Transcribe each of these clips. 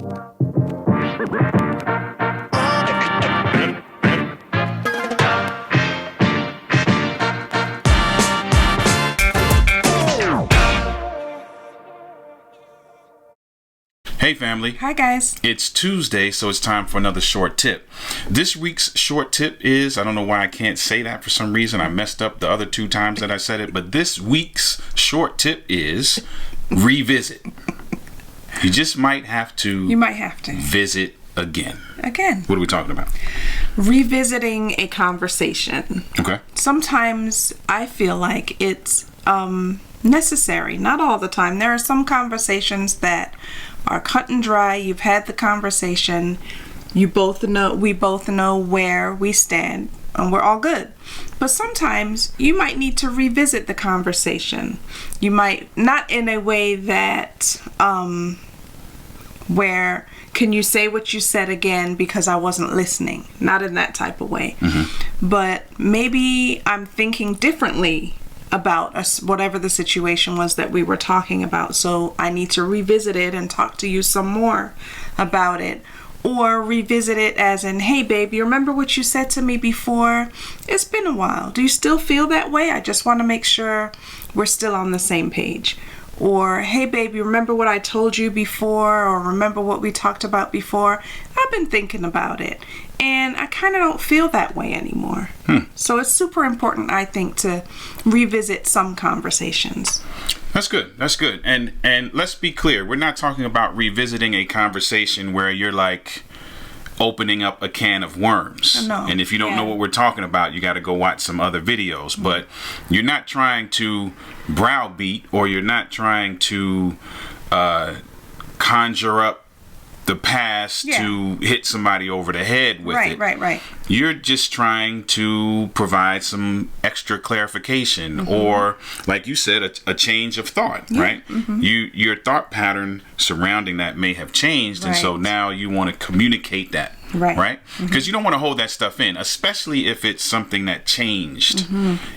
Hey family. Hi guys. It's Tuesday, so it's time for another short tip. This week's short tip is, I don't know why I can't say that for some reason. I messed up the other two times that I said it, but this week's short tip is revisit. You just might have to. You might have to. Visit again. Again. What are we talking about? Revisiting a conversation. Okay. Sometimes I feel like it's necessary. Not all the time. There are some conversations that are cut and dry. You've had the conversation. We both know where we stand, and we're all good. But sometimes you might need to revisit the conversation. You might not in a way that where can you say what you said again because I wasn't listening. Not in that type of way. Mm-hmm. But maybe I'm thinking differently about us, whatever the situation was that we were talking about. So I need to revisit it and talk to you some more about it. Or revisit it as in, hey babe, you remember what you said to me before? It's been a while. Do you still feel that way? I just want to make sure we're still on the same page. Or, hey babe, you remember what I told you before? Or remember what we talked about before? I've been thinking about it, and I kind of don't feel that way anymore. So it's super important, I think, to revisit some conversations. That's good. That's good. And let's be clear. We're not talking about revisiting a conversation where you're like opening up a can of worms. No. And if you don't know what we're talking about, you got to go watch some other videos. Mm-hmm. But you're not trying to browbeat, or you're not trying to conjure up the past to hit somebody over the head with it. Right. You're just trying to provide some extra clarification, mm-hmm. or, like you said, a change of thought, right? Mm-hmm. Your thought pattern surrounding that may have changed, and so now you want to communicate that. Right? Because you don't want to hold that stuff in, especially if it's something that changed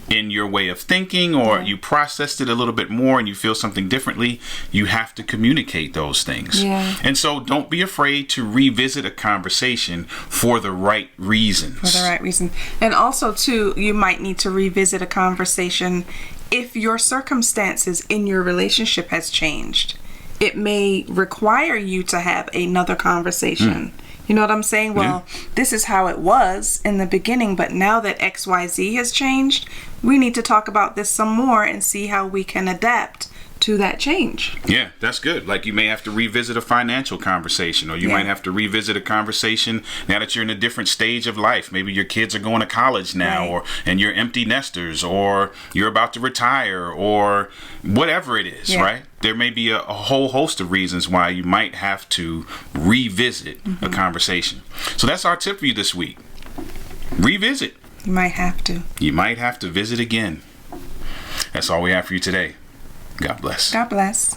in your way of thinking, or you processed it a little bit more and you feel something differently. You have to communicate those things. Yeah. And so don't be afraid to revisit a conversation for the right reasons. For the right reason. And also, too, you might need to revisit a conversation if your circumstances in your relationship has changed. It may require you to have another conversation. You know what I'm saying? Well, this is how it was in the beginning, but now that XYZ has changed, we need to talk about this some more and see how we can adapt to that change. Yeah, that's good. Like, you may have to revisit a financial conversation, or you might have to revisit a conversation now that you're in a different stage of life. Maybe your kids are going to college now, and you're empty nesters, or you're about to retire, or whatever it is, right? There may be a whole host of reasons why you might have to revisit a conversation. So that's our tip for you this week. Revisit. You might have to. You might have to visit again. That's all we have for you today. God bless. God bless.